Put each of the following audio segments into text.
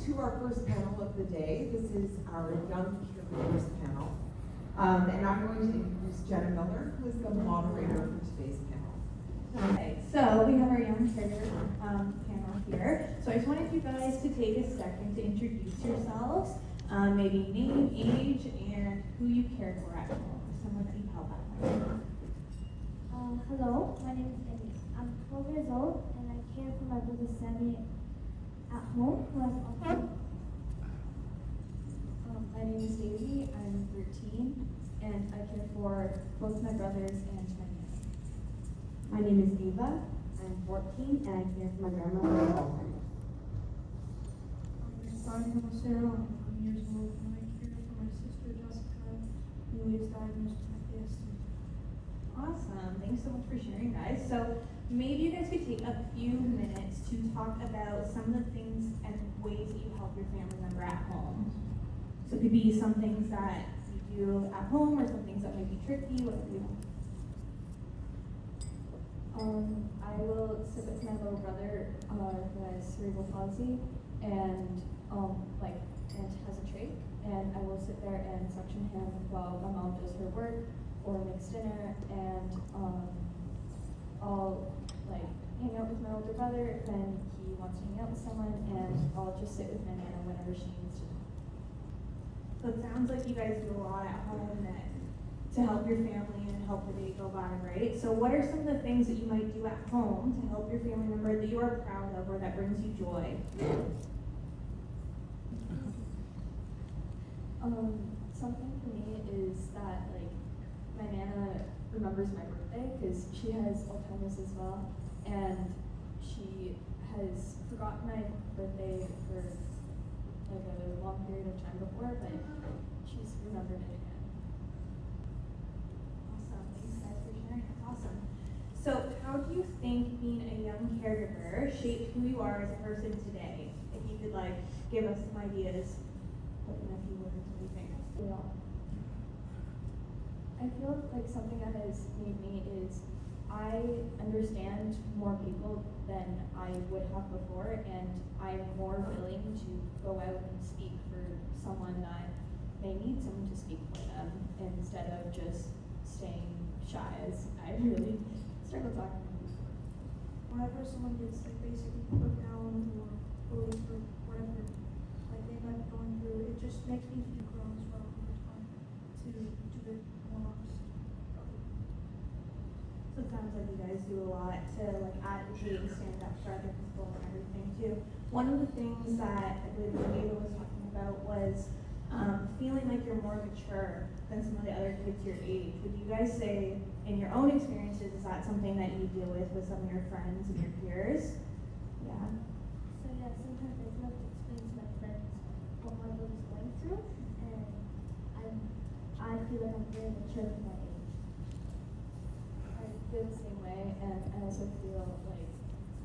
to our first panel of the day. This is our Young Caregivers panel. And I'm going to introduce Jenna Miller, who is the moderator for today's panel. Okay, so we have our Young Caregiver panel here. So I just wanted you guys to take a second to introduce yourselves, maybe name, age, and who you care for at home, someone that you help at home. Hello, my name is Amy. I'm 12 years old and I care for my brother Sammy at home who has autism. My name is Daisy. I'm 13 and I care for both my brothers and my niece. My name is Eva. I'm 14 and I care for my grandmother at home. I'm Sarah. I'm 1 years old and I care for my sister Jessica, who is diagnosed with PTSD. Awesome, thanks so much for sharing, guys. So maybe you guys could take a few minutes to talk about some of the things and ways that you help your family member at home. So it could be some things that you do at home or some things that might be tricky, whatever you want. I will sit with my little brother who has cerebral palsy and has a trach, and I will sit there and suction him while my mom does her work or makes dinner, and I'll hang out with my older brother when he wants to hang out with someone, and I'll just sit with my nana whenever she needs to. So it sounds like you guys do a lot at home to help your family and help the day go by, right? So what are some of the things that you might do at home to help your family member that you are proud of or that brings you joy? Something for me is that my nana remembers my birthday because she has Alzheimer's as well, and she has forgotten my birthday for a long period of time before, but she's remembered it again. Awesome, thanks guys for sharing, that's awesome. So how do you think being a young caregiver shaped who you are as a person today? If you could give us some ideas, put in a few words, what do you think? Yeah. I feel like something that has made me is I understand more people than I would have before, and I'm more willing to go out and speak for someone that may need someone to speak for them instead of just staying shy, as I really struggle talking to people. Whenever someone gets basically put down or bullied or whatever they might be going through, it just makes me feel grown as well over time to do it more honest. So it sounds like you guys do a lot to advocate and stand up for other people and everything too. One of the things that I believe Eva was talking about was feeling like you're more mature than some of the other kids your age. Would you guys say, in your own experiences, is that something that you deal with some of your friends and your peers? Yeah. So yeah, sometimes I feel like to explain to my friends what my brother's going through, and I feel like I'm very mature for my age. I feel the same way, and I also feel like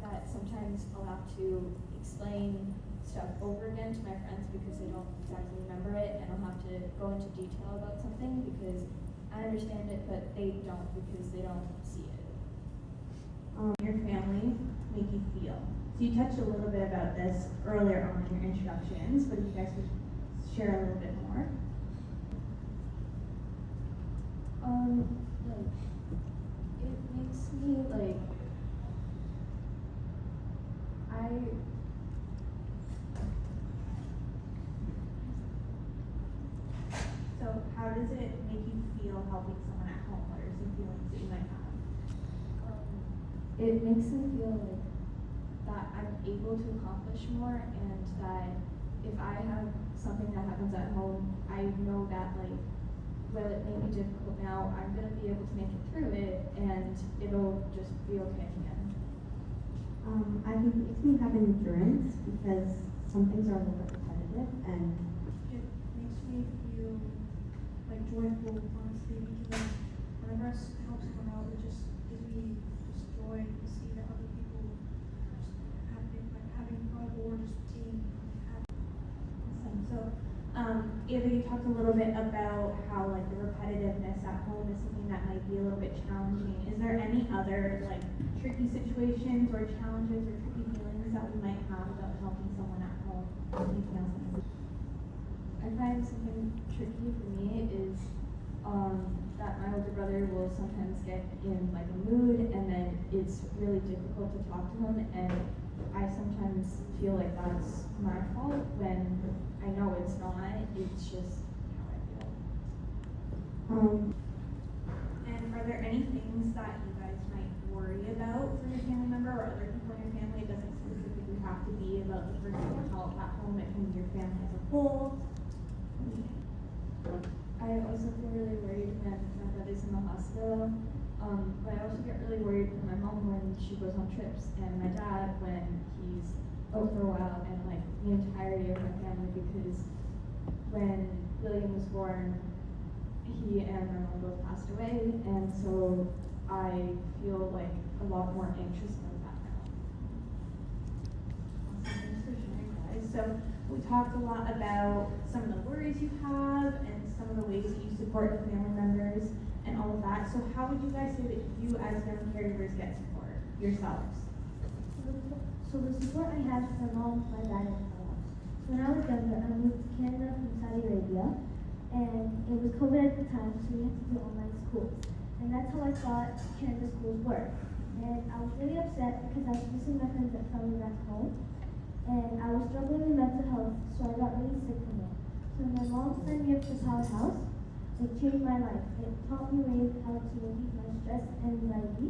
that sometimes I'll have to explain stuff over again to my friends because they don't exactly remember it, and I'll have to go into detail about something because I understand it, but they don't because they don't see it. Your family make you feel. So you touched a little bit about this earlier on in your introductions, but if you guys could share a little bit more. It makes me So how does it make you feel helping someone at home? What are some feelings that you might have? It makes me feel like that I'm able to accomplish more, and that if I have something that happens at home, I know that while it may be difficult now, I'm gonna be able to make it through it, and it'll just be okay again. I think it makes me have endurance because some things are a little bit repetitive, and It makes me feel joyful, honestly, because whenever I help someone out, it just gives me just joy to see that other people just having fun or just being happy. Awesome. So, Eva, you talked a little bit about how the repetitiveness at home is something that might be a little bit challenging. Is there any other tricky situations or challenges or tricky feelings concerns that we might have about helping someone at home? Anything else? I find something tricky for me is that my older brother will sometimes get in like a mood and then it's really difficult to talk to him, and I sometimes feel like that's my fault when I know it's not. It's just how I feel. And are there any things that you guys might worry about for your family member or other people in your family? It doesn't specifically have to be about the person you help at home, it can be your family as a whole. I also feel really worried when my brother's in the hospital, but I also get really worried for my mom when she goes on trips, and my dad when he's out for a while, and like the entirety of my family, because when William was born, he and my mom both passed away, and so I feel like a lot more anxious about that now. Awesome, thanks for sharing, guys. So we talked a lot about some of the worries you have and some of the ways that you support the family members and all of that. So how would you guys say that you as young caregivers get support yourselves? So the support I had from my mom, my dad, and my mom. When I was younger, I moved to Canada from Saudi Arabia, and it was COVID at the time, so we had to do online schools. And that's how I thought Canada schools were. And I was really upset because I was missing my friends and family back home. And I was struggling with mental health, so I got really sick from it. So my mom signed me up to Powerhouse. It changed my life. It taught me ways how to relieve my stress and anxiety.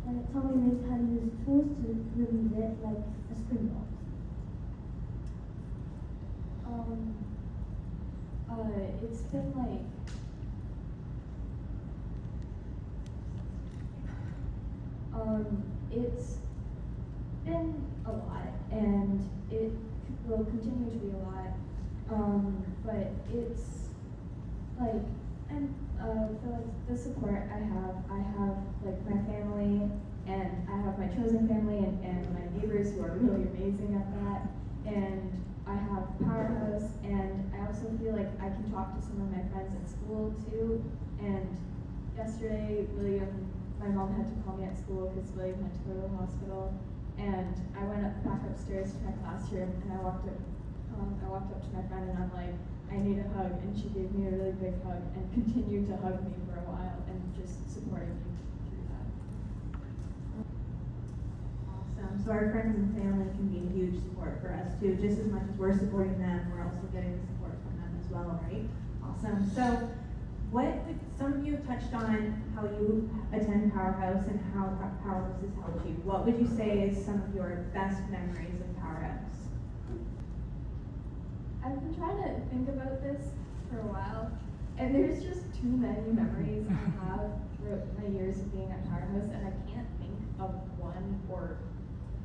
And it taught me ways how to use tools to relieve it, like a spring ball. It's been like it's been a lot, and it will continue to be a lot. But it's like, and for like the support I have like my family, and I have my chosen family, and my neighbors who are really amazing at that, and I have Powerhouse, and I also feel like I can talk to some of my friends at school too. And yesterday, my mom had to call me at school because William had to go to the hospital, and I went back upstairs to my classroom, and I walked up to my friend, and I'm like, I need a hug, and she gave me a really big hug and continued to hug me for a while and just supported me through that. Awesome. So our friends and family can be a huge support for us too. Just as much as we're supporting them, we're also getting the support from them as well, right? Awesome. So some of you have touched on how you attend Powerhouse and how Powerhouse has helped you. What would you say is some of your best memories of Powerhouse? I've been trying to think about this for a while, and there's just too many memories I have throughout my years of being at Powerhouse, and I can't think of one, or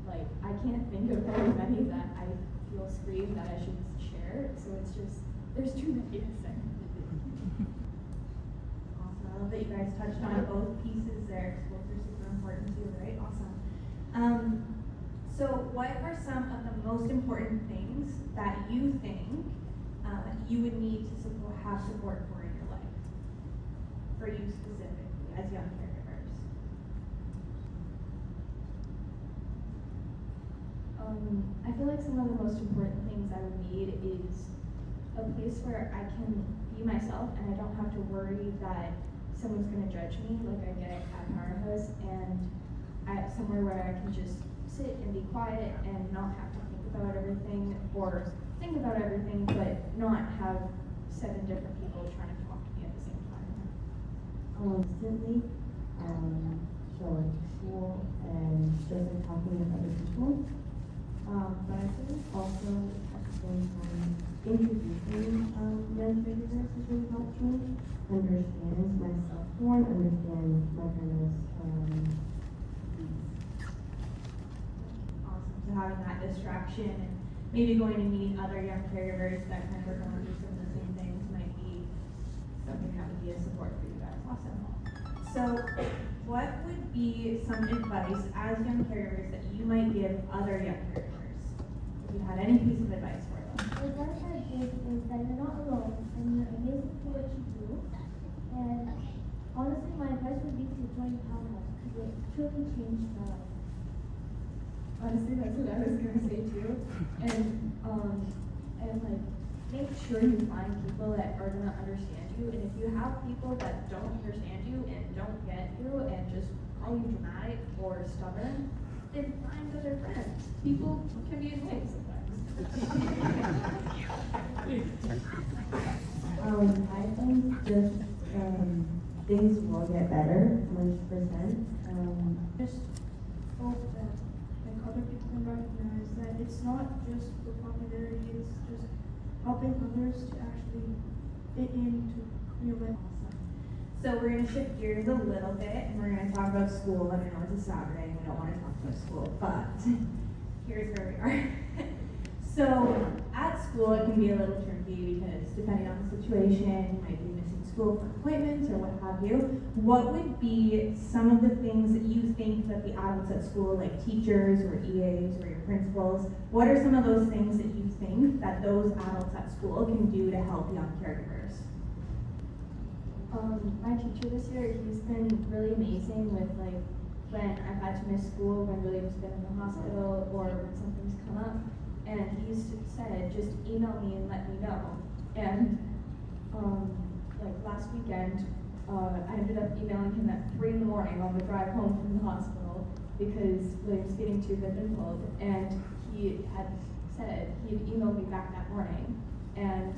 like I can't think of very many that I feel scream that I should share. So it's just there's too many to say. Awesome. I love that you guys touched on both pieces there. Both are super important too, right? Awesome. So what are some of the most important things that you think you would need to have support for in your life? For you specifically, as young caregivers? I feel like some of the most important things I would need is a place where I can be myself and I don't have to worry that someone's going to judge me like I get at Powerhouse, and somewhere where I can just sit and be quiet and not have to think about everything, or think about everything but not have 7 different people trying to talk to me at the same time. Constantly, showing school and just like talking with other people. But I think also at the same time, introducing young caregivers has really helped me understand myself more, and understand my kind of Awesome. So having that distraction and maybe going to meet other young caregivers that kind of are going through some of the same things might be something that would be a support for you guys. Awesome. So what would be some advice as young caregivers that you might give other young caregivers? If you had any piece of advice for them. The advice I give is that you're not alone and you're amazing for what you do. And honestly, my advice would be to join Powerhouse because it truly changed my life. Honestly, that's what I was gonna say too. And like, make sure you find people that are gonna understand you. And if you have people that don't understand you and don't get you and just call you dramatic or stubborn, then find other friends. People can be annoying sometimes. I think just things will get better, 100%. Just hope that like other people can recognize that it's not just for popularity, it's just helping others to actually fit into real life. So we're gonna shift gears a little bit and we're gonna talk about school. And I know it's a Saturday and we don't wanna talk about school, but here's where we are. So at school, it can be a little tricky because depending on the situation, you might be missing school for appointments or what have you. What would be some of the things that you think that the adults at school, like teachers or EAs or your principals, what are some of those things that you think that those adults at school can do to help young caregivers? My teacher this year, he's been really amazing with like when I've had to miss school, when William's been in the hospital, or when something's come up. And he's said, just email me and let me know. And like last weekend, I ended up emailing him at 3 in the morning on the drive home from the hospital because William's getting too hip and pulled. And he had said, he had emailed me back that morning and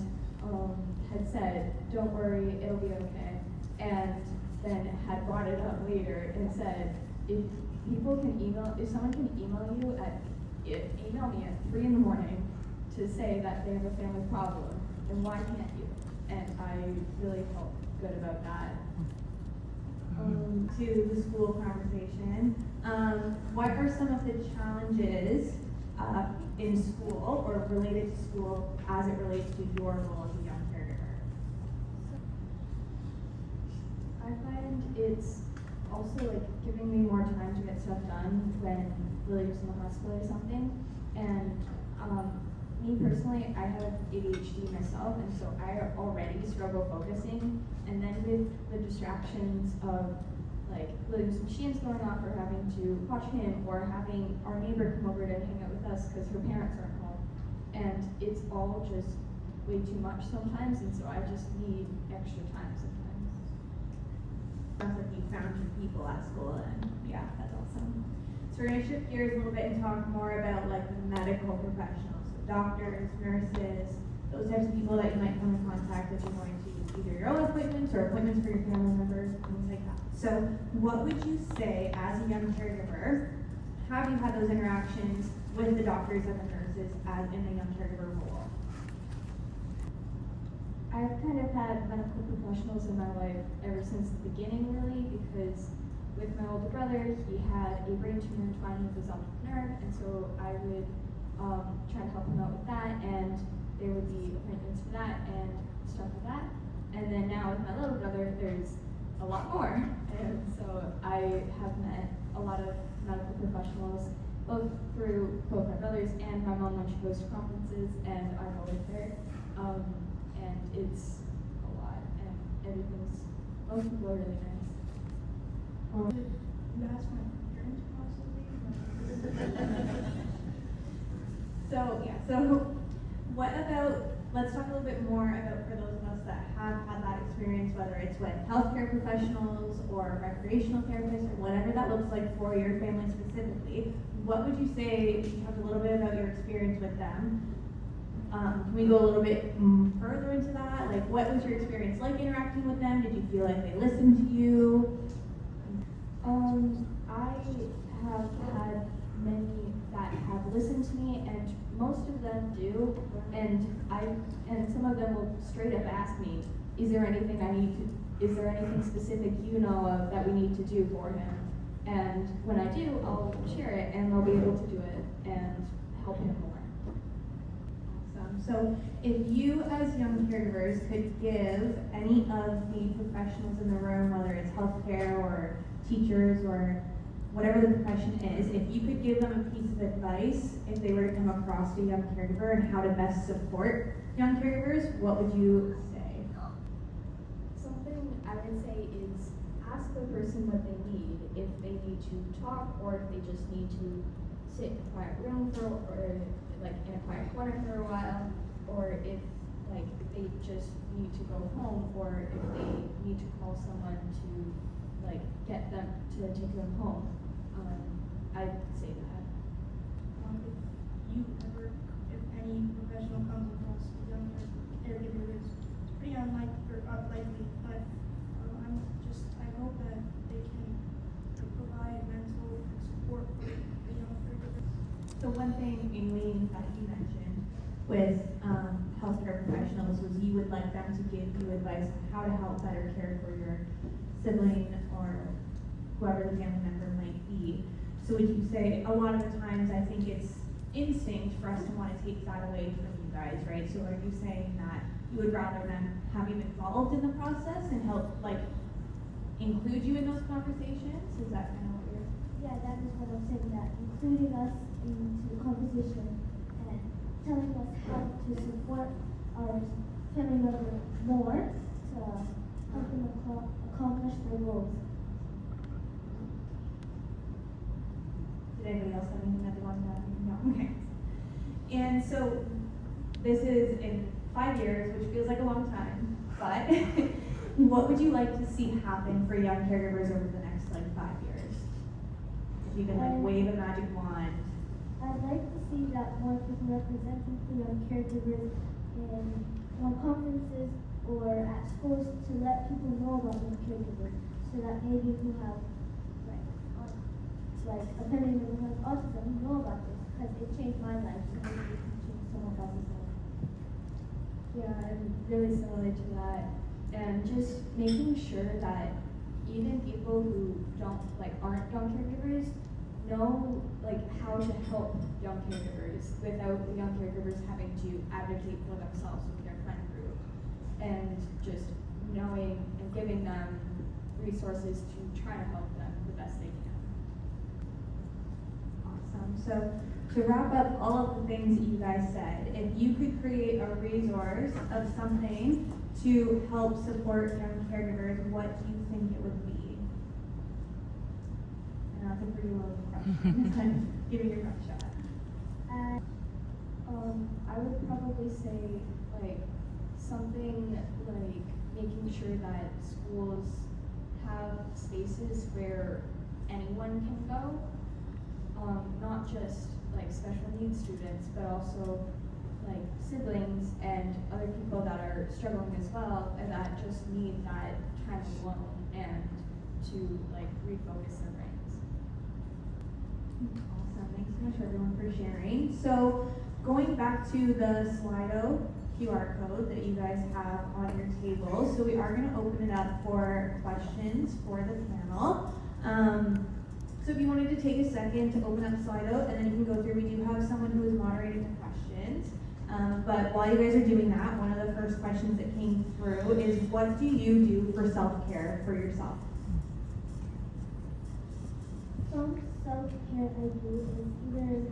had said, don't worry, it'll be okay. And then had brought it up later and said, if someone can email you email me at 3 in the morning to say that they have a family problem, then why can't you? And I really felt good about that. To the school conversation, what are some of the challenges in school or related to school as it relates to your role as a young caregiver? I find it's also like giving me more time to get stuff done when William's in the hospital or something. And me personally, I have ADHD myself, and so I already struggle focusing. And then with the distractions of like William's machines going off, or having to watch him, or having our neighbor come over to hang out with us because her parents aren't home, and it's all just way too much sometimes. And so I just need extra time sometimes. Sounds like you found your people at school, and yeah, that's awesome. So we're gonna shift gears a little bit and talk more about like the medical professionals, so doctors, nurses, those types of people that you might come in contact with. You're going to either your own appointments or appointments for your family members, things like that. So what would you say as a young caregiver? Have you had those interactions with the doctors and the nurses as in the young caregiver role? I've kind of had medical professionals in my life ever since the beginning, really, because with my older brother, he had a brain tumor entwined with his optic nerve, and so I would try to help him out with that, and there would be appointments for that and stuff like that. And then now with my little brother, there's a lot more, and so I have met a lot of medical professionals, both through both my brothers and my mom when she goes to conferences, and I go with her. And it's a lot, and most people are really nice. That's my parents possibly. So what about, let's talk a little bit more about for those of us that have had that experience, whether it's with healthcare professionals or recreational therapists or whatever that looks like for your family specifically. What would you say, you talk a little bit about your experience with them. Can we go a little bit further into that? Like, what was your experience like interacting with them? Did you feel like they listened to you? I have had many that have listened to me, and most of them do. And some of them will straight up ask me, is there anything specific you know of that we need to do for him? And when I do, I'll share it, and they'll be able to do it and help him more. So if you as young caregivers could give any of the professionals in the room, whether it's healthcare or teachers or whatever the profession is, if you could give them a piece of advice if they were to come across a young caregiver and how to best support young caregivers, what would you say? Something I would say is ask the person what they need, if they need to talk or if they just need to sit in a quiet room or like in a quiet corner for a while, or if like they just need to go home, or if they need to call someone to like get them to take them home. I'd say that. If any professional comes across a young caregiver, it's pretty unlikely, but I hope that they can provide mental support for the young caregiver. So one thing, Aileen, that you mentioned with healthcare professionals was you would like them to give you advice on how to help better care for your sibling or whoever the family member might be. So would you say a lot of the times I think it's instinct for us to want to take that away from you guys, right? So are you saying that you would rather them have you involved in the process and help like include you in those conversations? Is that kind of what you're? Yeah, that is what I'm saying, that including us into the conversation and telling us how to support our family member more to help them accomplish their goals. Did anybody else have anything that they wanted to add? No, okay. And so this is in 5 years, which feels like a long time, but what would you like to see happen for young caregivers over the next like 5 years? If you can like wave a magic wand. I'd like to see that more people representing the young caregivers in more conferences or at schools to let people know about young caregivers, so that maybe who have like a family member who has autism know about this, because it changed my life, so maybe it can change someone else's life. Yeah, I'm really similar to that. And just making sure that even people who aren't young caregivers know like how to help young caregivers without the young caregivers having to advocate for themselves with their friend group. And just knowing and giving them resources to try to help them the best they can. Awesome. So to wrap up all of the things that you guys said, if you could create a resource of something to help support young caregivers, what do you think it would be? And that's a pretty low question. Give it your best shot. I would probably say like something like making sure that schools have spaces where anyone can go. Not just like special needs students, but also like siblings and other people that are struggling as well, and that just need that time alone and to like refocus their brains. Awesome. Thanks so much everyone for sharing. So going back to the Slido QR code that you guys have on your table, so we are going to open it up for questions for the panel. So if you wanted to take a second to open up Slido, and then you can go through, we do have someone who is moderating the questions. But while you guys are doing that, one of the first questions that came through is, what do you do for self-care for yourself? Some self-care I do is either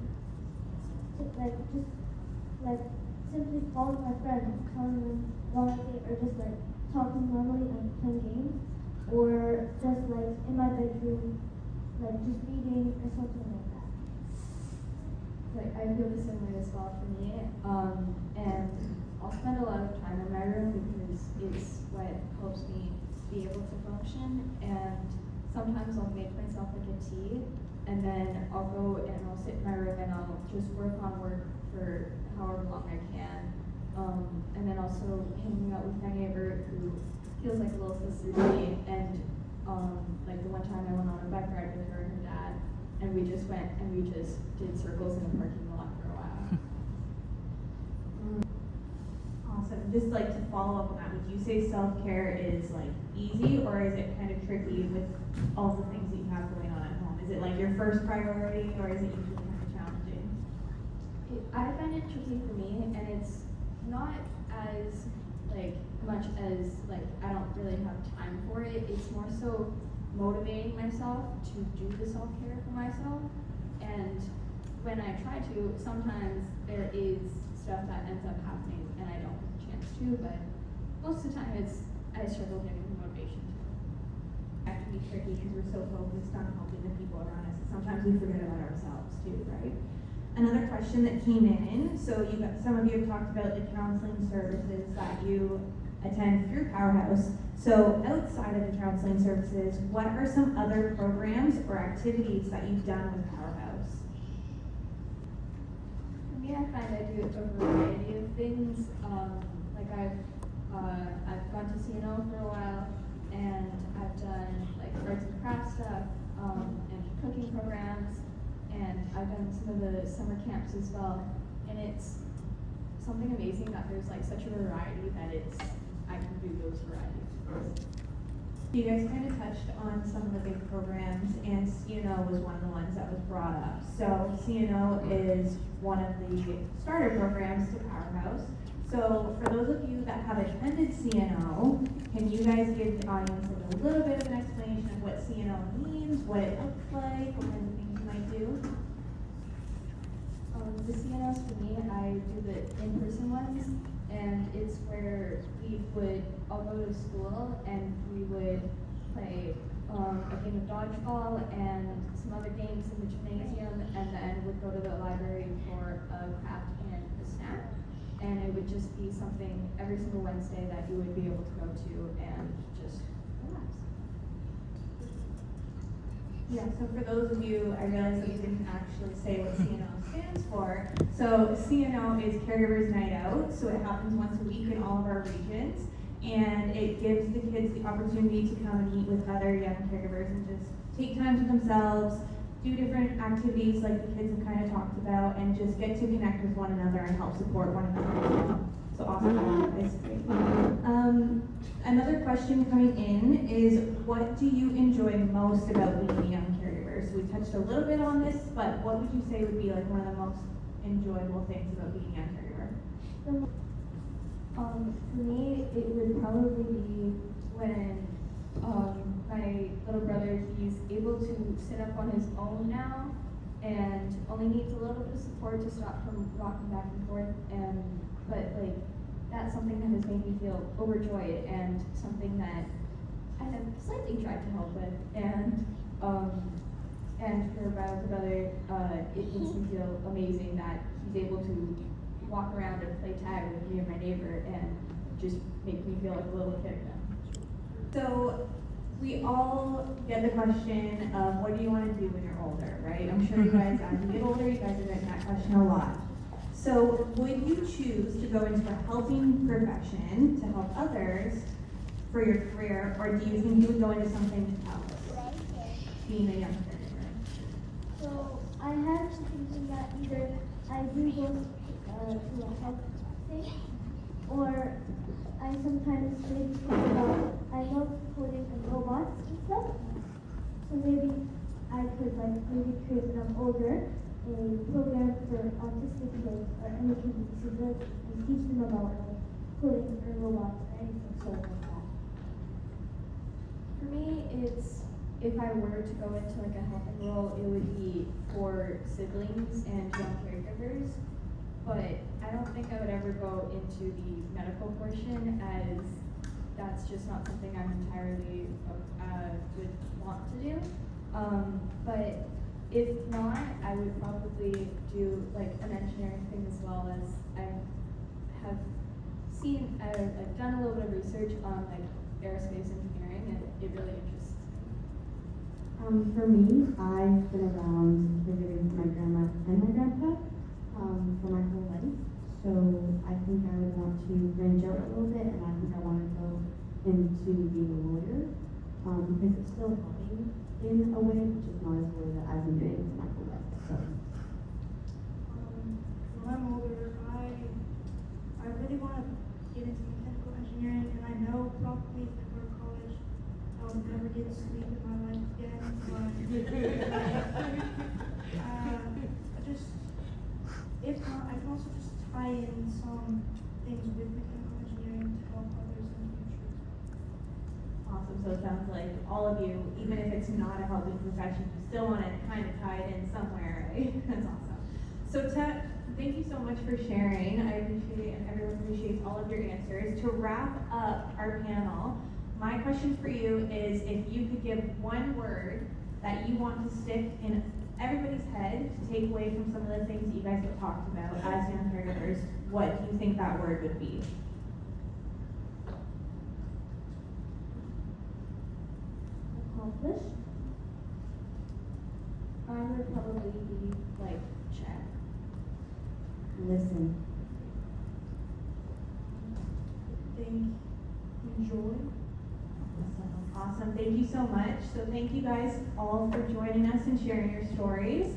just simply calling my friends, telling them about my day, or just like talking normally and playing games, or just like in my bedroom, like just reading or something like that. Like I feel the same way as well for me. And I'll spend a lot of time in my room because it's what helps me be able to function. And sometimes I'll make myself like a tea, and then I'll go and I'll sit in my room and I'll just work on work for however long I can. And then also hanging out with my neighbor who feels like a little sister to me, and like the one time I went on a bike ride with her and her dad, and we just went and we just did circles in the parking lot for a while. Awesome. Just like to follow up on that, would you say self-care is like easy, or is it kind of tricky with all the things that you have going on at home? Is it like your first priority, or is it usually kind of challenging? I find it tricky for me, and it's not as like much as like I don't really have time for it. It's more so motivating myself to do the self-care for myself. And when I try to, sometimes there is stuff that ends up happening and I don't get a chance to, but most of the time I struggle getting the motivation to. That can be tricky because we're so focused on helping the people around us. Sometimes we forget about ourselves too, right? Another question that came in, so some of you have talked about the counseling services that you attend through Powerhouse. So outside of the counseling services, what are some other programs or activities that you've done with Powerhouse? For me, I find I do a variety of things. Like I've gone to CNO for a while, and I've done like arts and crafts stuff, and cooking programs, and I've done some of the summer camps as well. And it's something amazing that there's like such a variety that I can do those varieties. You guys kind of touched on some of the big programs, and CNO was one of the ones that was brought up. So CNO is one of the starter programs to Powerhouse. So for those of you that have attended CNO, can you guys give the audience like a little bit of an explanation of what CNO means, what it looks like, what kinds of things you might do? The CNOs for me, I do the in-person ones, and it's where we would all go to school and we would play a game of dodgeball and some other games in the gymnasium, and then would go to the library for a craft and a snack. And it would just be something every single Wednesday that you would be able to go to and just relax. Yeah, so for those of you, I realize that you didn't actually say what CNO stands for. So CNO is Caregivers Night Out, so it happens once a week in all of our regions. And it gives the kids the opportunity to come and meet with other young caregivers and just take time to themselves, do different activities like the kids have kind of talked about, and just get to connect with one another and help support one another. So awesome, guys. Another question coming in is, what do you enjoy most about being a young caregiver? So we touched a little bit on this, but what would you say would be like one of the most enjoyable things about being a young caregiver? For me, it would probably be when my little brother, he's able to sit up on his own now and only needs a little bit of support to stop from rocking back and forth. But like, that's something that has made me feel overjoyed and something that I have slightly tried to help with. And for my little brother, it makes me feel amazing that he's able to walk around and play tag with me and my neighbor and just make me feel like a little kid again. So we all get the question of what do you want to do when you're older, right? I'm sure you guys, as you get older, you guys are getting that question a lot. So would you choose to go into a helping profession to help others for your career, or do you think you would go into something else, being a young caregiver? So I have thinking that either I do go to a health thing, or I sometimes maybe think about, I love coding and robots and stuff. So maybe I could like maybe create when I'm older a program for autistic kids or any kids with disabilities and teach them about like coding or robots or anything sort of like that. For me, it's if I were to go into like a helping role, it would be for siblings and young caregivers. But I don't think I would ever go into the medical portion, as that's just not something I'm entirely would want to do. But if not, I would probably do like an engineering thing as well, as I have seen, I've done a little bit of research on like aerospace engineering, and it really interests me. For me, I've been around visiting my grandma and my grandpa for my whole life. So I think I would want to branch out a little bit, and I think I want to go into being a lawyer because it's still helping in a way, which is not as way that I've been doing for my whole life. So. When I'm older, I really want to get into mechanical engineering, and I know probably if I go to college, I'll never get sleep in my life again. But if not, I can also just tie in some things with mechanical engineering to help others in the future. Awesome, so it sounds like all of you, even if it's not a helping profession, you still want to kind of tie it in somewhere, right? That's awesome. So thank you so much for sharing. I appreciate, and everyone appreciates all of your answers. To wrap up our panel, my question for you is if you could give one word that you want to stick in everybody's head to take away from some of the things that you guys have talked about as young caregivers, what do you think that word would be? Accomplished. I would probably be like, check. Listen. Think, enjoy. Awesome, thank you so much. So thank you guys all for joining us and sharing your stories.